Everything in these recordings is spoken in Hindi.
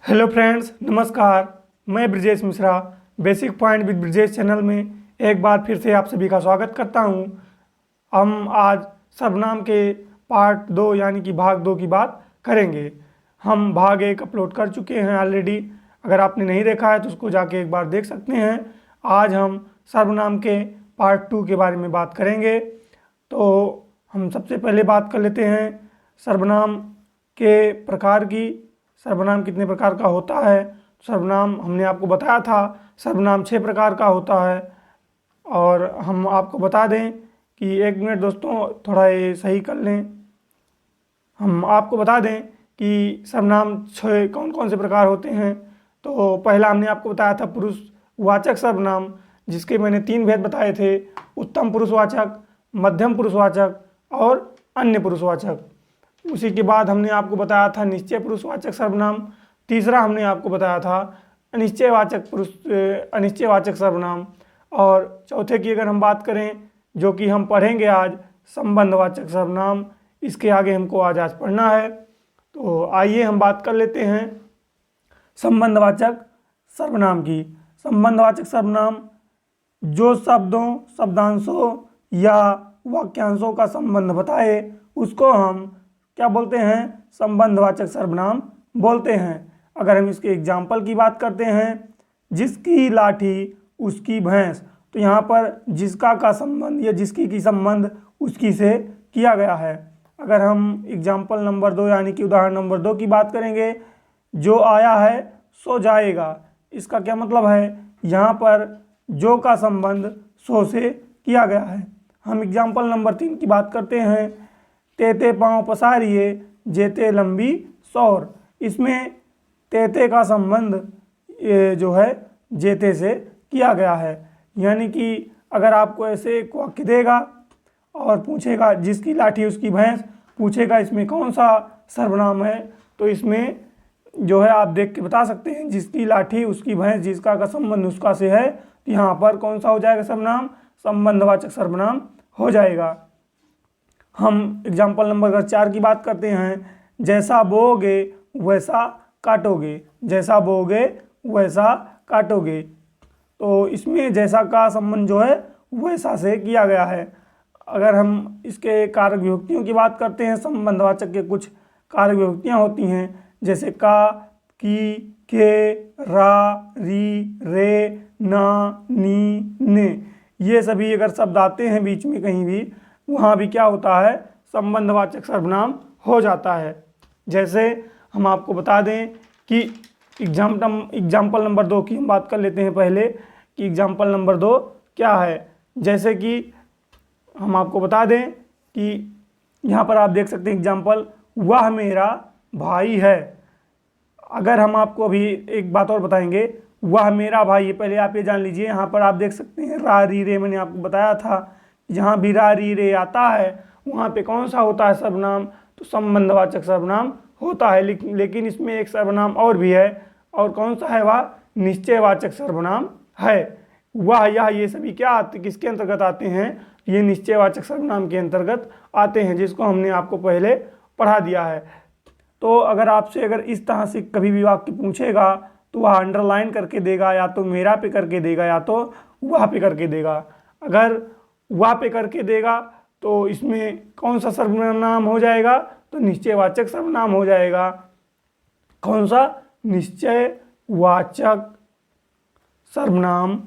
हेलो फ्रेंड्स, नमस्कार। मैं Brajesh Mishra basic point with Brajesh channel में एक बार फिर से आप सभी का स्वागत करता हूं। हम आज सर्वनाम के पार्ट 2 यानी कि भाग 2 की बात करेंगे। हम भाग 1 अपलोड कर चुके हैं ऑलरेडी। अगर आपने नहीं देखा है तो उसको जाके एक बार देख सकते हैं। आज हम सर्वनाम के पार्ट 2 के बारे में बात करेंगे। तो हम सबसे पहले बात कर लेते हैं सर्वनाम के प्रकार की। सर्वनाम कितने प्रकार का होता है। सर्वनाम हमने आपको बताया था, सर्वनाम 6 प्रकार का होता है। और हम आपको बता दें कि 1 मिनट दोस्तों, थोड़ा ये सही कर लें। हम आपको बता दें कि सर्वनाम 6 कौन कौन से प्रकार होते हैं। तो पहला हमने आपको बताया था पुरुषवाचक सर्वनाम, जिसके मैंने 3 भेद बताए थे: उत्तम पुरुषवाचक, मध्यम पुरुषवाचक और अन्य पुरुषवाचक। उसी के बाद हमने आपको बताया था निश्चय पुरुषवाचक सर्वनाम। तीसरा हमने आपको बताया था अनिश्चयवाचक सर्वनाम। और चौथे की अगर हम बात करें, जो कि हम पढ़ेंगे आज, संबंधवाचक सर्वनाम। इसके आगे हमको आज पढ़ना है। तो आइए हम बात कर लेते हैं संबंधवाचक सर्वनाम की। संबंधवाचक सर्वनाम जो शब्दों, शब्दांशों या वाक्यांशों का संबंध बताए उसको हम क्या बोलते हैं? संबंधवाचक सर्वनाम बोलते हैं। अगर हम इसके एग्जाम्पल की बात करते हैं, जिसकी लाठी उसकी भैंस, तो यहाँ पर जिसका का संबंध या जिसकी की संबंध उसकी से किया गया है। अगर हम एग्जाम्पल नंबर 2 यानी कि उदाहरण नंबर 2 की बात करेंगे, जो आया है सो जाएगा, इसका क्या मतलब है? यहाँ पर जो का संबंध सो से किया गया है। हम एग्जाम्पल नंबर 3 की बात करते हैं, तेते पाँव पसारिए जेते लंबी सौर। इसमें तेते का संबंध जो है जेते से किया गया है। यानी कि अगर आपको ऐसे एक वाक्य देगा और पूछेगा जिसकी लाठी उसकी भैंस, पूछेगा इसमें कौन सा सर्वनाम है, तो इसमें जो है आप देख के बता सकते हैं, जिसकी लाठी उसकी भैंस, जिसका का संबंध उसका से है, तो यहाँ पर कौन सा हो जाएगा सर्वनाम? संबंधवाचक सर्वनाम हो जाएगा। हम एग्जाम्पल नंबर 4 की बात करते हैं, जैसा बोओगे वैसा काटोगे। जैसा बोओगे वैसा काटोगे, तो इसमें जैसा का संबंध जो है वैसा से किया गया है। अगर हम इसके कारक विभक्तियों की बात करते हैं, संबंधवाचक के कुछ कारक विभक्तियाँ होती हैं, जैसे का, की, के, रा, री, रे, ना, नी, ने। ये सभी अगर शब्द आते हैं बीच में कहीं भी, वहाँ भी क्या होता है? संबंधवाचक सर्वनाम हो जाता है। जैसे हम आपको बता दें कि एग्जाम्पल नंबर 2 की हम बात कर लेते हैं पहले, कि एग्जाम्पल नंबर 2 क्या है। जैसे कि हम आपको बता दें कि यहाँ पर आप देख सकते हैं एग्जाम्पल, वह मेरा भाई है। अगर हम आपको अभी एक बात और बताएंगे, वह मेरा भाई है, पहले आप ये जान लीजिए, यहाँ पर आप देख सकते हैं रा री रे, मैंने आपको बताया था जहाँ भी रा री रे आता है वहाँ पे कौन सा होता है सर्वनाम? तो संबंधवाचक सर्वनाम होता है। लेकिन इसमें एक सर्वनाम और भी है, और कौन सा है वह? निश्चयवाचक सर्वनाम है। वह, यह, ये सभी क्या आते, किसके अंतर्गत आते हैं? ये निश्चयवाचक सर्वनाम के अंतर्गत आते हैं, जिसको हमने आपको पहले पढ़ा दिया है। तो अगर आपसे इस तरह से कभी भी वाक्य पूछेगा, तो वह अंडरलाइन करके देगा, या तो मेरा पे करके देगा, या तो वह पे करके देगा। अगर वह पे करके देगा तो इसमें कौन सा सर्वनाम हो जाएगा? तो निश्चयवाचक सर्वनाम हो जाएगा। कौन सा? निश्चयवाचक सर्वनाम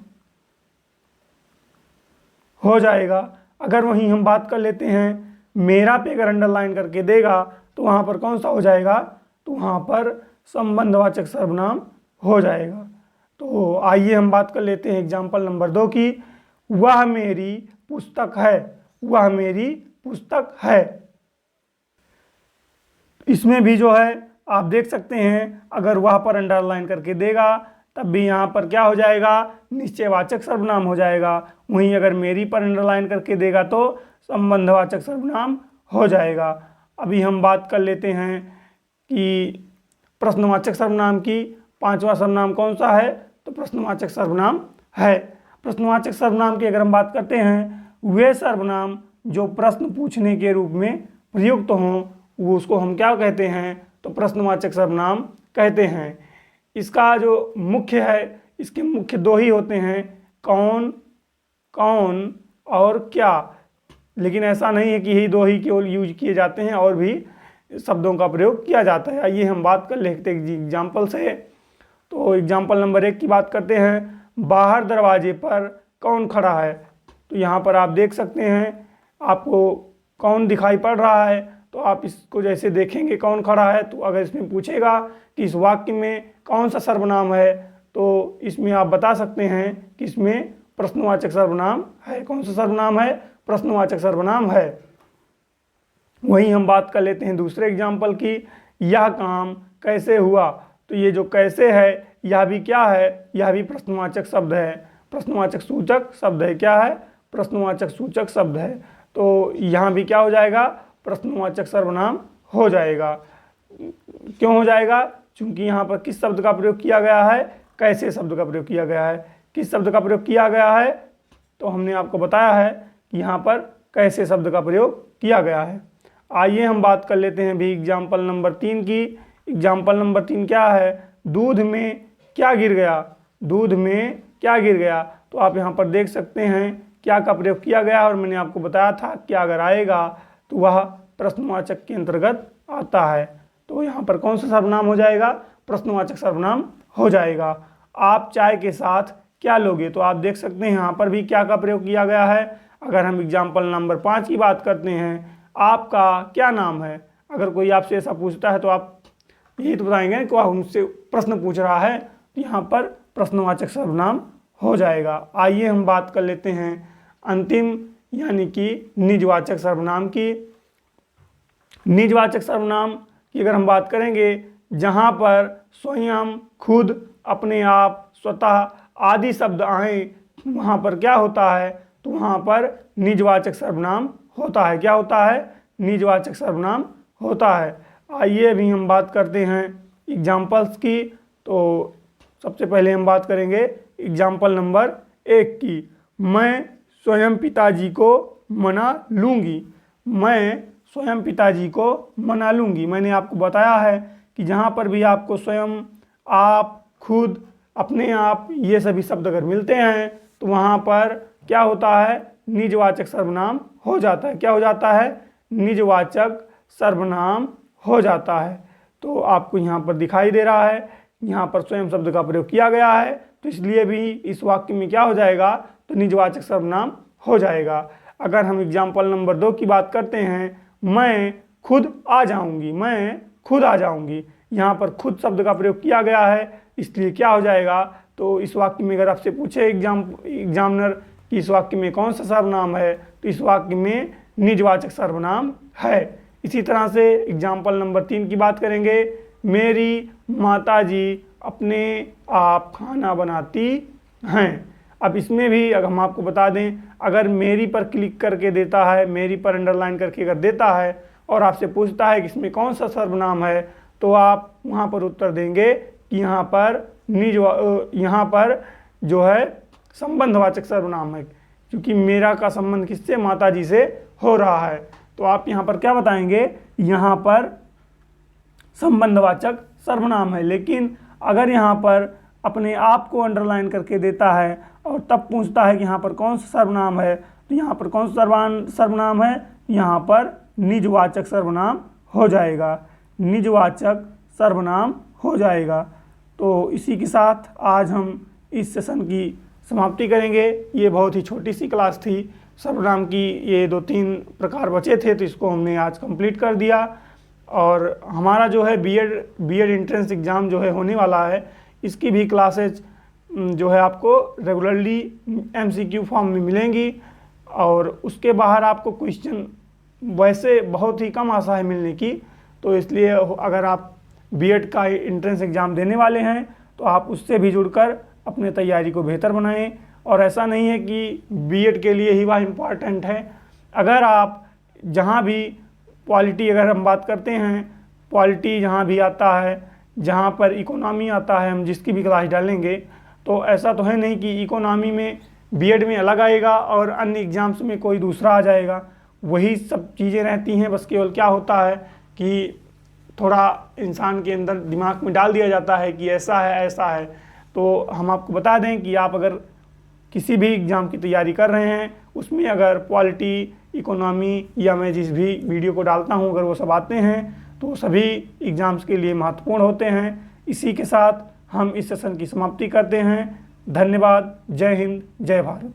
हो जाएगा। अगर वहीं हम बात कर लेते हैं, मेरा पे अगर अंडरलाइन करके देगा तो वहाँ पर कौन सा हो जाएगा? तो वहाँ पर संबंधवाचक सर्वनाम हो जाएगा। तो आइए हम बात कर लेते हैं एग्जाम्पल नंबर 2 की, वह मेरी पुस्तक है। वह मेरी पुस्तक है। इसमें भी जो है आप देख सकते हैं, अगर वह पर अंडरलाइन करके देगा तब भी यहाँ पर क्या हो जाएगा? निश्चयवाचक सर्वनाम हो जाएगा। वहीं अगर मेरी पर अंडरलाइन करके देगा तो संबंधवाचक सर्वनाम हो जाएगा। अभी हम बात कर लेते हैं कि प्रश्नवाचक सर्वनाम की। 5वां सर्वनाम कौन सा है? तो प्रश्नवाचक सर्वनाम है। प्रश्नवाचक सर्वनाम की अगर हम बात करते हैं, वे सर्वनाम जो प्रश्न पूछने के रूप में प्रयुक्त हों, वो उसको हम क्या कहते हैं? तो प्रश्नवाचक सर्वनाम कहते हैं। इसका जो मुख्य है, इसके मुख्य दो ही होते हैं, कौन, कौन और क्या। लेकिन ऐसा नहीं है कि यही दो ही केवल यूज किए जाते हैं, और भी शब्दों का प्रयोग किया जाता है। आइए हम बात कर लेते हैं एग्जाम्पल से। तो एग्जाम्पल नंबर 1 की बात करते हैं। बाहर दरवाजे पर कौन खड़ा है। तो यहाँ पर आप देख सकते हैं, आपको कौन दिखाई पड़ रहा है। तो आप इसको जैसे देखेंगे कौन खड़ा है, तो अगर इसमें पूछेगा कि इस वाक्य में कौन सा सर्वनाम है, तो इसमें आप बता सकते हैं कि इसमें प्रश्नवाचक सर्वनाम है। कौन सा सर्वनाम है? प्रश्नवाचक सर्वनाम है। वहीं हम बात कर लेते हैं दूसरे एग्जाम्पल की। यह काम कैसे हुआ। तो ये जो कैसे है, यह भी क्या है? यह भी प्रश्नवाचक शब्द है, प्रश्नवाचक सूचक शब्द है। क्या है? प्रश्नवाचक सूचक शब्द है। तो यहाँ भी क्या हो जाएगा? प्रश्नवाचक सर्वनाम हो जाएगा। क्यों हो जाएगा? क्योंकि यहाँ पर किस शब्द का प्रयोग किया गया है? कैसे शब्द का प्रयोग किया गया है। किस शब्द का प्रयोग किया गया है? तो हमने आपको बताया है कि यहाँ पर कैसे शब्द का प्रयोग किया गया है। आइए हम बात कर लेते हैं भी एग्जाम्पल नंबर 3 की। एग्जाम्पल नंबर 3 क्या है? दूध में क्या गिर गया। दूध में क्या गिर गया। तो आप यहाँ पर देख सकते हैं क्या का प्रयोग किया गया, और मैंने आपको बताया था कि अगर आएगा तो वह प्रश्नवाचक के अंतर्गत आता है। तो यहाँ पर कौन सा सर्वनाम हो जाएगा? प्रश्नवाचक सर्वनाम हो जाएगा। आप चाय के साथ क्या लोगे। तो आप देख सकते हैं यहाँ पर भी क्या का प्रयोग किया गया है। अगर हम एग्जाम्पल नंबर 5 की बात करते हैं, आपका क्या नाम है। अगर कोई आपसे ऐसा पूछता है तो आप यही तो बताएंगे कि वह हमसे प्रश्न पूछ रहा है, तो यहाँ पर प्रश्नवाचक सर्वनाम हो जाएगा। आइए हम बात कर लेते हैं अंतिम यानी कि निजवाचक सर्वनाम की। निजवाचक सर्वनाम की अगर हम बात करेंगे, जहाँ पर स्वयं, खुद, अपने आप, स्वतः आदि शब्द आए, वहाँ पर क्या होता है? तो वहाँ पर निजवाचक सर्वनाम होता है। क्या होता है? निजवाचक सर्वनाम होता है। आइए अभी हम बात करते हैं एग्जाम्पल्स की। तो सबसे पहले हम बात करेंगे एग्जाम्पल नंबर 1 की। मैं स्वयं पिताजी को मना लूँगी। मैं स्वयं पिताजी को मना लूँगी। मैंने आपको बताया है कि जहाँ पर भी आपको स्वयं, आप, खुद, अपने आप, ये सभी शब्द अगर मिलते हैं तो वहाँ पर क्या होता है? निजवाचक सर्वनाम हो जाता है। क्या हो जाता है? निजवाचक सर्वनाम हो जाता है। तो आपको यहाँ पर दिखाई दे रहा है, यहाँ पर स्वयं शब्द का प्रयोग किया गया है, तो इसलिए भी इस वाक्य में क्या हो जाएगा? तो निजवाचक सर्वनाम हो जाएगा। अगर हम एग्जाम्पल नंबर 2 की बात करते हैं, मैं खुद आ जाऊँगी। मैं खुद आ जाऊँगी। यहाँ पर खुद शब्द का प्रयोग किया गया है, इसलिए क्या हो जाएगा? तो इस वाक्य में अगर आपसे पूछे एग्जामिनर कि इस वाक्य में कौन सा सर्वनाम है, तो इस वाक्य में निजवाचक सर्वनाम है। इसी तरह से एग्जाम्पल नंबर 3 की बात करेंगे। मेरी माताजी अपने आप खाना बनाती हैं। अब इसमें भी अगर हम आपको बता दें, अगर मेरी पर क्लिक करके देता है, मेरी पर अंडरलाइन करके अगर देता है और आपसे पूछता है कि इसमें कौन सा सर्वनाम है, तो आप वहाँ पर उत्तर देंगे कि यहाँ पर जो है संबंधवाचक सर्वनाम है, क्योंकि मेरा का संबंध किससे? माताजी से हो रहा है। तो आप यहाँ पर क्या बताएंगे? यहाँ पर संबंधवाचक सर्वनाम है। लेकिन अगर यहाँ पर अपने आप को अंडरलाइन करके देता है और तब पूछता है कि यहाँ पर कौन सा सर्वनाम है, तो यहाँ पर कौन सा सर्वनाम है? यहाँ पर निजवाचक सर्वनाम हो जाएगा। निजवाचक सर्वनाम हो जाएगा। तो इसी के साथ आज हम इस सेशन की समाप्ति करेंगे। ये बहुत ही छोटी सी क्लास थी, सर्वनाम की ये 2-3 प्रकार बचे थे, तो इसको हमने आज कंप्लीट कर दिया। और हमारा जो है बीएड एंट्रेंस एग्ज़ाम जो है होने वाला है, इसकी भी क्लासेज जो है आपको रेगुलरली एमसीक्यू फॉर्म में मिलेंगी, और उसके बाहर आपको क्वेश्चन वैसे बहुत ही कम आशा है मिलने की। तो इसलिए अगर आप बीएड का एंट्रेंस एग्ज़ाम देने वाले हैं तो आप उससे भी जुड़कर अपने तैयारी को बेहतर बनाएं। और ऐसा नहीं है कि बीएड के लिए ही वह इम्पॉर्टेंट है। अगर आप जहाँ भी पॉलिटी, अगर हम बात करते हैं पॉलिटी जहाँ भी आता है, जहाँ पर इकोनॉमी आता है, हम जिसकी भी क्लास डालेंगे, तो ऐसा तो है नहीं कि इकोनॉमी में बीएड में अलग आएगा और अन्य एग्ज़ाम्स में कोई दूसरा आ जाएगा। वही सब चीज़ें रहती हैं, बस केवल क्या होता है कि थोड़ा इंसान के अंदर दिमाग में डाल दिया जाता है कि ऐसा है ऐसा है। तो हम आपको बता दें कि आप अगर किसी भी एग्ज़ाम की तैयारी कर रहे हैं, उसमें अगर पॉलिटी, इकोनॉमी या मैं जिस भी वीडियो को डालता हूं अगर वो सब आते हैं तो सभी एग्ज़ाम्स के लिए महत्वपूर्ण होते हैं। इसी के साथ हम इस सेशन की समाप्ति करते हैं। धन्यवाद। जय हिंद, जय भारत।